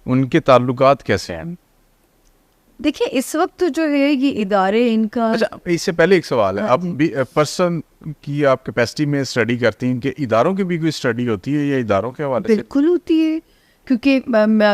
ان کے تعلقات کیسے ہیں؟ دیکھیں اس وقت جو ہے یہ ادارے ان کا. اچھا اس سے پہلے ایک سوال ہے, آپ بھی پرسن کی آپ کیپیسٹی میں اسٹڈی کرتی ہیں کہ اداروں کی بھی کوئی اسٹڈی ہوتی ہے یا اداروں کے حوالے سے؟ بالکل ہوتی ہے, کیونکہ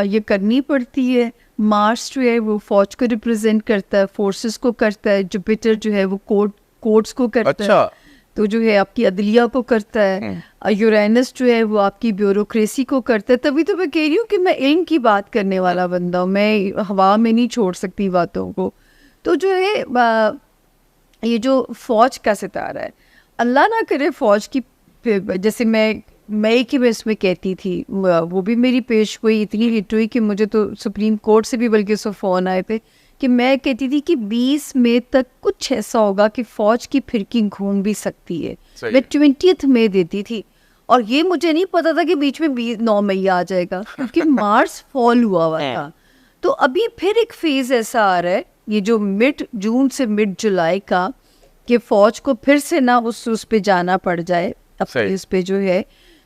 یہ کرنی پڑتی ہے. مارس جو ہے وہ فوج کو ریپرزینٹ کرتا ہے, فورسز کو کرتا ہے. جوپیٹر جو ہے وہ کورٹس کو کرتا ہے, تو جو ہے آپ کی عدلیہ کو کرتا ہے. یورینس جو ہے وہ آپ کی بیوروکریسی کو کرتا ہے. تبھی تو میں کہہ رہی ہوں کہ میں علم کی بات کرنے والا بندہ ہوں, میں ہوا میں نہیں چھوڑ سکتی باتوں کو. تو جو ہے یہ جو فوج کا ستارہ ہے, اللہ نہ کرے فوج کی, جیسے میں کہ میں اس میں کہتی تھی, وہ بھی میری پیش گوئی اتنی ہٹ ہوئی کہ مجھے تو سپریم کورٹ سے بھی بلکہ سو فون آئے تھے کہ میں کہتی تھی کہ 20 مئی تک کچھ ایسا ہوگا کہ فوج کی پھرکی گھوم بھی سکتی ہے. میں 20 مئی دیتی تھی, اور یہ مجھے نہیں پتا تھا کہ بیچ میں 9 مئی آ جائے گا, کیونکہ مارس فال ہوا تھا. تو ابھی پھر ایک فیز ایسا آ رہا ہے, یہ جو مڈ جون سے مڈ جولائی کا, کہ فوج کو پھر سے نہ اس پہ جانا پڑ جائے اپنے اس پہ جو ہے.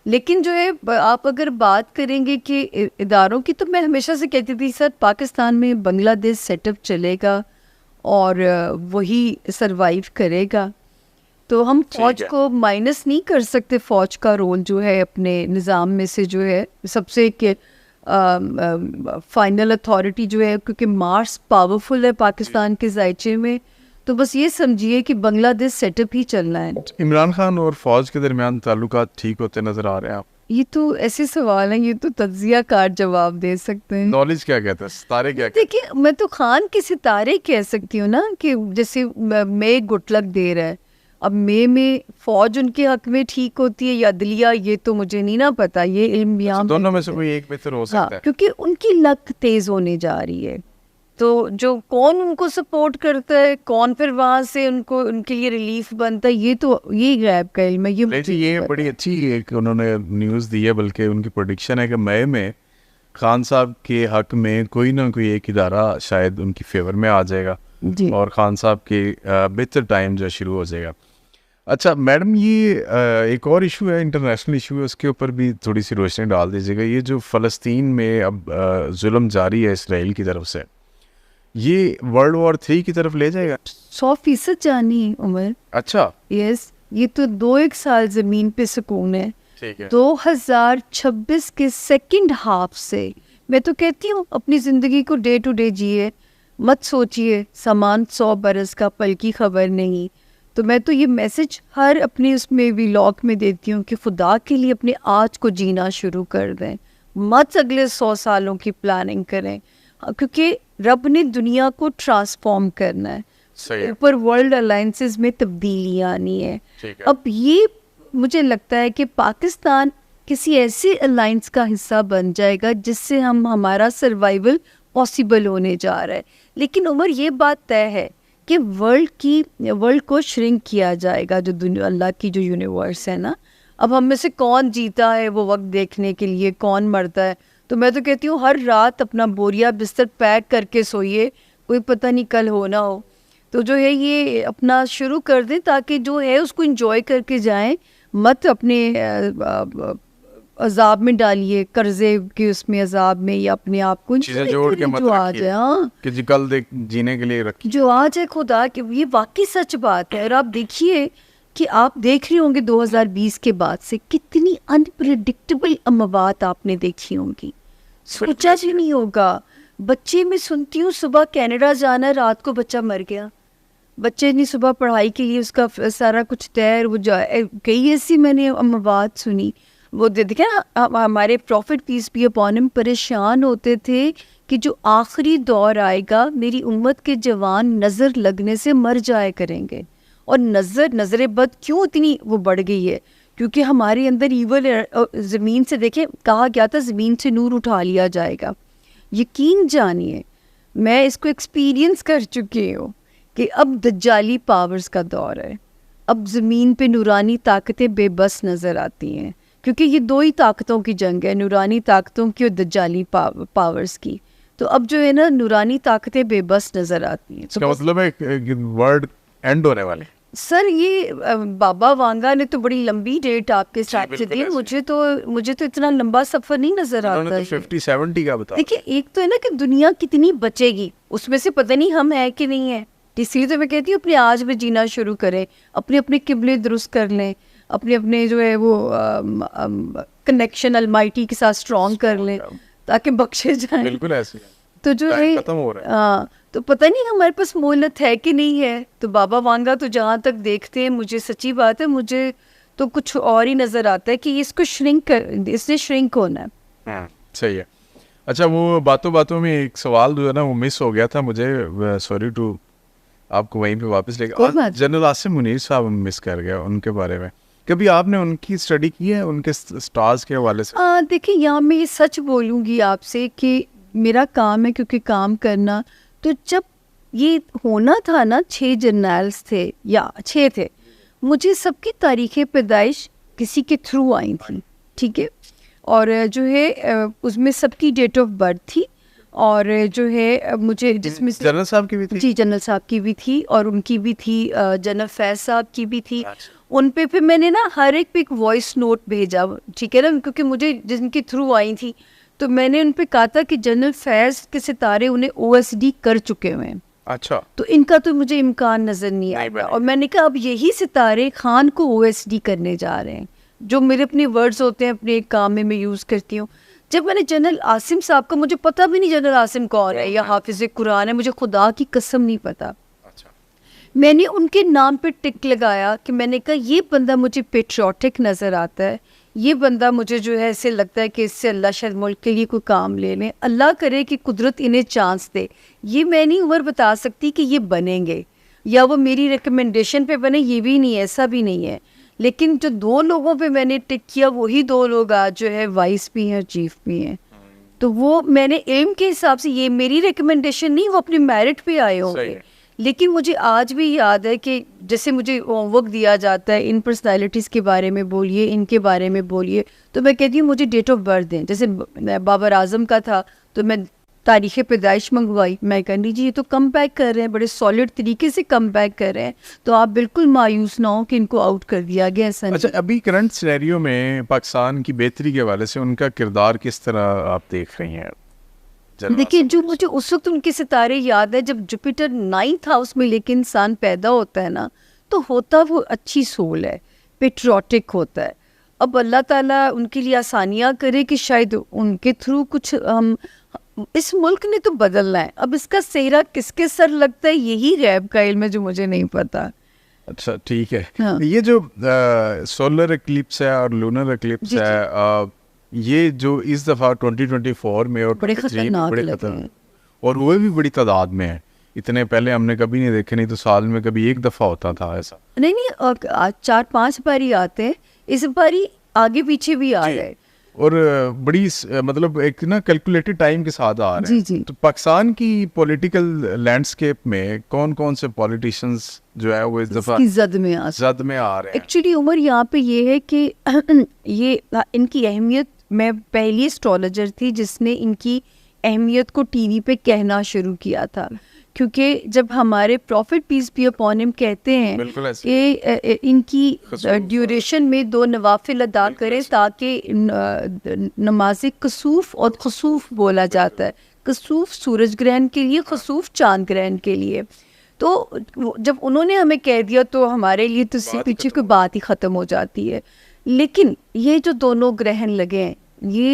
لیکن جو ہے آپ اگر بات کریں گے کہ اداروں کی, تو میں ہمیشہ سے کہتی تھی سر پاکستان میں بنگلہ دیش سیٹ اپ چلے گا اور وہی سروائیو کرے گا. تو ہم فوج کو مائنس نہیں کر سکتے. فوج کا رول جو ہے اپنے نظام میں سے جو ہے سب سے کہ فائنل اتھارٹی جو ہے, کیونکہ مارس پاورفل ہے پاکستان کے ذائچے میں, تو بس یہ سمجھیے کہ بنگلہ دیش سیٹ اپ ہی چلنا ہے. عمران خان اور فوج کے درمیان تعلقات ٹھیک ہوتے نظر آ رہے ہیں آپ؟ یہ تو ایسے سوال ہیں, یہ تو تجزیہ کار جواب دے سکتے ہیں. نالج کیا کہتا ہے, ستارے کیا کہتے ہیں؟ دیکھیے میں تو خان کے ستارے کہہ سکتی ہوں نا, کہ جیسے مے گڈ لک دے رہا ہے. اب مے میں فوج ان کے حق میں ٹھیک ہوتی ہے یا عدلیہ, یہ تو مجھے نہیں نا پتا, یہ علم یہاں دونوں میں سے کوئی ایک بہتر ہو سکتا ہے, کیونکہ ان کی لک تیز ہونے جا رہی ہے. تو جو کون ان کو سپورٹ کرتا ہے, کون پھر وہاں سے ان کے لیے ریلیف بنتا ہے, یہ غیب کا علم ہے. یہ بڑی اچھی ایک انہوں نے نیوز دی ہے, بلکہ ان کی پریڈکشن ہے کہ مئی میں خان صاحب کے حق میں کوئی نہ کوئی ایک ادارہ شاید ان کی فیور میں آ جائے گا, اور خان صاحب کے بہتر ٹائم جو شروع ہو جائے گا. اچھا میڈم, یہ ایک اور ایشو ہے, انٹرنیشنل ایشو ہے, اس کے اوپر بھی تھوڑی سی روشنی ڈال دیجیے گا. یہ جو فلسطین میں اب ظلم جاری ہے اسرائیل کی طرف سے, یہ World War 3 کی طرف لے جائے گا؟ 100% جانی عمر. اچھا یس, یہ تو 2-1 سال زمین پہ سکون ہے. 2026 کے سیکنڈ ہاف سے میں تو کہتی ہوں اپنی زندگی کو ڈے ٹو ڈے جیے, مت سوچیے سامان 100 برس کا پل کی خبر نہیں. تو میں تو یہ میسج ہر اپنے اس میں ویلاگ میں دیتی ہوں کہ خدا کے لیے اپنے آج کو جینا شروع کر دیں, مت اگلے 100 سالوں کی پلاننگ کریں, کیونکہ رب نے دنیا کو ٹرانسفارم کرنا ہے. اوپر ورلڈ الائنسز میں تبدیلیاں آنی ہے. اب یہ مجھے لگتا ہے کہ پاکستان کسی ایسے الائنس کا حصہ بن جائے گا جس سے ہمارا سروائیول پاسبل ہونے جا رہا ہے. لیکن عمر یہ بات طے ہے کہ ورلڈ کو شرنک کیا جائے گا, جو دنیا اللہ کی جو یونیورس ہے نا. اب ہم میں سے کون جیتا ہے وہ وقت دیکھنے کے لیے, کون مرتا ہے. تو میں تو کہتی ہوں ہر رات اپنا بوریا بستر پیک کر کے سوئیے, کوئی پتہ نہیں کل ہو نہ ہو. تو جو ہے یہ اپنا شروع کر دیں تاکہ جو ہے اس کو انجوائے کر کے جائیں, مت اپنے عذاب میں ڈالیے, قرضے کے اس میں عذاب میں, یا اپنے آپ کو چیزیں جوڑ کے مت رکھیے کہ جی کل جینے کے لیے رکھیے, جو آج ہے خدا کہ یہ واقعی سچ بات ہے. اور آپ دیکھیے کہ آپ دیکھ رہے ہوں گے 2020 کے بعد سے کتنی انپریڈکٹیبل اموات آپ نے دیکھی ہوں گی, سوچا بھی نہیں ہوگا. بچے میں سنتی ہوں صبح کینیڈا جانا ہے, رات کو بچہ مر گیا. بچے نے صبح پڑھائی کے لیے اس کا سارا کچھ تیر, وہ کئی ایسی میں نے اموات سنی. وہ دیکھیں نا ہمارے profit piece be upon him پریشان ہوتے تھے کہ جو آخری دور آئے گا میری امت کے جوان نظر لگنے سے مر جائے کریں گے. اور نظر بد کیوں اتنی وہ بڑھ گئی ہے, کیونکہ ہمارے اندر ایول زمین سے دیکھیں کہا گیا تھا زمین سے نور اٹھا لیا جائے گا. یقین جانیے میں اس کو ایکسپیرینس کر چکی ہوں کہ اب دجالی پاورز کا دور ہے. اب زمین پہ نورانی طاقتیں بے بس نظر آتی ہیں, کیونکہ یہ 2 ہی طاقتوں کی جنگ ہے, نورانی طاقتوں کی اور دجالی پاورز کی. تو اب جو ہے نا نورانی طاقتیں بے بس نظر آتی ہیں. اس کا مطلب ہے ورلڈ اینڈ ہونے والے. سر یہ بابا وانگا نے تو بڑی لمبی ڈیٹ آپ کے ساتھ سے دی. مجھے تو اتنا لمبا سفر نہیں نظر آتا ہے. 50-70 کا بتا. دیکھیے ایک تو ہے نا کہ دنیا کتنی بچے گی, اس میں سے پتہ نہیں ہم ہیں کہ نہیں ہے. اس لیے تو میں کہتی ہوں اپنے آج میں جینا شروع کریں, اپنے قبلے درست کر لیں, اپنے جو ہے وہ کنیکشن المائٹی کے ساتھ اسٹرانگ کر لیں تاکہ بخشے جائیں. بالکل ایسے تو جو ہے ہاں, تو پتہ نہیں ہمارے پاس مہلت ہے کہ نہیں ہے. تو بابا وانگا تو جہاں تک دیکھتے ہیں, مجھے سچی بات ہے, مجھے تو کچھ اور ہی نظر آتا ہے کہ اس کو اس نے شرنک ہونا ہے. صحیح ہے. اچھا وہ باتوں میں ایک سوال جو ہے نا وہ مس ہو گیا تھا مجھے, سوری ٹو آپ کو وہیں پہ واپس لے کے. جنرل عاصم منیر صاحب مس کر گیا, ان کے بارے میں کبھی آپ نے ان کی اسٹڈی کی ہے, ان کے اسٹارز کے حوالے سے؟ دیکھیں یہاں میں یہ سچ بولوں گی آپ سے کہ میرا کام ہے کیونکہ کام کرنا, تو جب یہ ہونا تھا نا 6 جرنیلز تھے یا 6 تھے, مجھے سب کی تاریخ پیدائش کسی کے تھرو آئی تھی, ٹھیک ہے, اور جو ہے اس میں سب کی ڈیٹ آف برتھ تھی, اور جو ہے مجھے جس میں جنرل صاحب کی بھی تھی, جی جنرل صاحب کی بھی تھی, اور ان کی بھی تھی, جنرل فیض صاحب کی بھی تھی. ان پہ پھر میں نے نا ہر ایک پہ ایک وائس نوٹ بھیجا, ٹھیک ہے نا, کیونکہ مجھے جن کے تھرو آئی تھی تو میں نے ان پہ کہا تھا کہ جنرل فیض کے ستارے انہیں OSD کر چکے ہوئے ہیں. اچھا, تو ان کا تو مجھے امکان نظر نہیں آیا, اور میں نے کہا اب یہی ستارے خان کو OSD کرنے جا رہے ہیں, جو میرے اپنے ورڈز ہوتے ہیں اپنے ایک کام میں یوز کرتی ہوں. جب میں نے جنرل عاصم صاحب کا, مجھے پتہ بھی نہیں جنرل عاصم کون ہے یا حافظ قرآن ہے, مجھے خدا کی قسم نہیں پتا. میں نے ان کے نام پہ ٹک لگایا کہ میں نے کہا یہ بندہ مجھے پیٹریوٹک نظر آتا ہے, یہ بندہ مجھے جو ہے ایسے لگتا ہے کہ اس سے اللہ شاید ملک کے لیے کوئی کام لے لیں, اللہ کرے کہ قدرت انہیں چانس دے. یہ میں نہیں عمر بتا سکتی کہ یہ بنیں گے یا وہ میری ریکمنڈیشن پہ بنے, یہ بھی نہیں, ایسا بھی نہیں ہے. لیکن جو 2 لوگوں پہ میں نے ٹک کیا وہی 2 لوگ آج جو ہے وائس بھی ہیں, چیف بھی ہیں. تو وہ میں نے ایم کے حساب سے, یہ میری ریکمنڈیشن نہیں, وہ اپنی میرٹ پہ آئے ہوں گے. لیکن مجھے آج بھی یاد ہے کہ جیسے مجھے ہوم ورک دیا جاتا ہے ان پرسنالٹیز کے بارے میں بولیے, ان کے بارے میں بولیے, تو میں کہتی ہوں مجھے ڈیٹ آف برتھ دیں. جیسے بابر اعظم کا تھا تو میں تاریخ پیدائش منگوائی, میں کہنی جی یہ تو کم بیک کر رہے ہیں, بڑے سالڈ طریقے سے کم بیک کر رہے ہیں, تو آپ بالکل مایوس نہ ہو کہ ان کو آؤٹ کر دیا گیا. ایسا اچھا, ابھی کرنٹ سینیریو میں پاکستان کی بہتری کے حوالے سے ان کا کردار کس طرح آپ دیکھ رہی ہیں؟ دیکھیے جو مجھے اس وقت ان کے ستارے یاد ہے جب جوپیٹر 9th ہاؤس میں لے کے انسان پیدا ہوتا ہے نا, تو ہوتا وہ اچھی سول ہے, پیٹریوٹک ہوتا ہے. اب اللہ تعالیٰ ان کے لیے آسانیاں کرے کہ شاید ان کے تھرو کچھ ہم, اس ملک نے تو بدلنا ہے. اب اس کا سہرا کس کے سر لگتا ہے یہی غیب کا علم ہے جو مجھے نہیں پتا. اچھا ٹھیک ہے. یہ جو سولر ایکلپس ہے اور لونر ایکلپس ہے, یہ جو اس دفعہ 2024 میں اور بڑے خطرناک اور وہ بھی بڑی تعداد میں ہے, اتنے پہلے ہم نے کبھی نہیں دیکھے, نہیں تو سال میں کبھی ایک دفعہ ہوتا تھا ایسا. نہیں 4-5 باری آتے ہیں, اس باری آگے پیچھے بھی آ گئے, اور بڑی مطلب ایک نا کیلکولیٹڈ ٹائم کے ساتھ آ رہے ہیں. تو پاکستان کی پولیٹیکل لینڈسکیپ میں کون سے پولیٹیشنز جو ہے وہ اس دفعہ زد میں آ رہے ہیں؟ ایکچولی عمر یہاں پہ یہ ہے کہ یہ ان کی اہمیت, میں پہلی اسٹرالوجر تھی جس نے ان کی اہمیت کو ٹی وی پہ کہنا شروع کیا تھا, کیونکہ جب ہمارے profit piece be upon him کہتے ہیں کہ ان کی ڈیوریشن میں 2 نوافل ادا کریں تاکہ نماز کسوف اور خسوف بولا جاتا ہے, کسوف سورج گرہن کے لیے, خسوف چاند گرہن کے لیے. تو جب انہوں نے ہمیں کہہ دیا تو ہمارے لیے تو پیچھے کوئی بات ہی ختم ہو جاتی ہے. لیکن یہ جو دونوں گرہن لگے ہیں, یہ